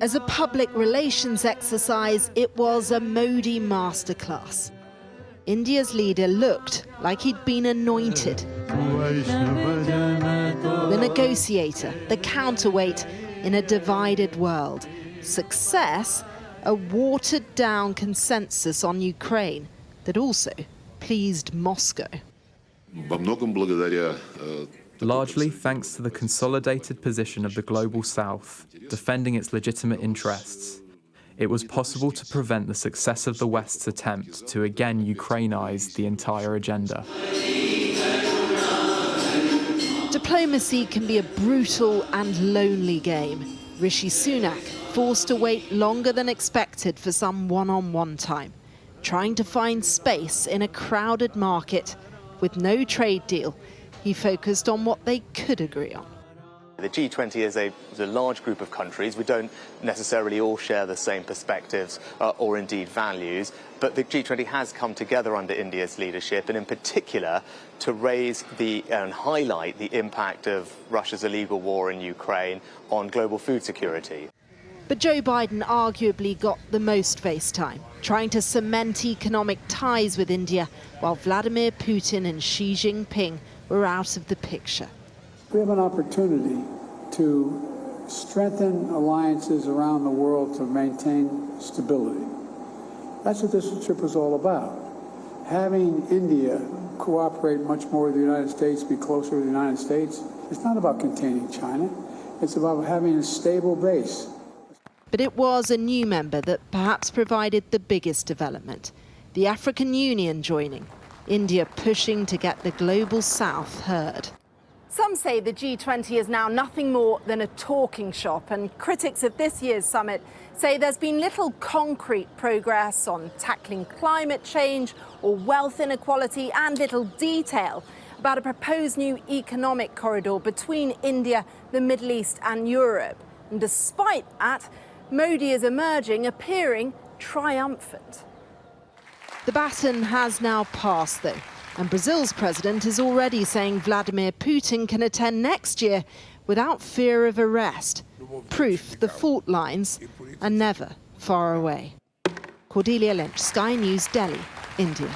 As a public relations exercise, it was a Modi masterclass. India's leader looked like he'd been anointed. The negotiator, the counterweight in a divided world. Success, a watered-down consensus on Ukraine that also pleased Moscow. Largely thanks to the consolidated position of the Global South, defending its legitimate interests, it was possible to prevent the success of the West's attempt to again Ukrainize the entire agenda. Diplomacy can be a brutal and lonely game. Rishi Sunak forced to wait longer than expected for some one-on-one time, trying to find space in a crowded market. With no trade deal, he focused on what they could agree on. The G20 is a large group of countries. We don't necessarily all share the same perspectives or indeed values, but the G20 has come together under India's leadership, and in particular to raise and highlight the impact of Russia's illegal war in Ukraine on global food security. But Joe Biden arguably got the most face time, trying to cement economic ties with India, while Vladimir Putin and Xi Jinping were out of the picture. We have an opportunity to strengthen alliances around the world to maintain stability. That's what this trip was all about. Having India cooperate much more with the United States, be closer to the United States, it's not about containing China. It's about having a stable base. But it was a new member that perhaps provided the biggest development. The African Union joining, India pushing to get the Global South heard. Some say the G20 is now nothing more than a talking shop, and critics of this year's summit say there's been little concrete progress on tackling climate change or wealth inequality, and little detail about a proposed new economic corridor between India, the Middle East and Europe. And despite that, Modi is emerging, appearing triumphant. The baton has now passed, though, and Brazil's president is already saying Vladimir Putin can attend next year without fear of arrest. Proof the fault lines are never far away. Cordelia Lynch, Sky News, Delhi, India.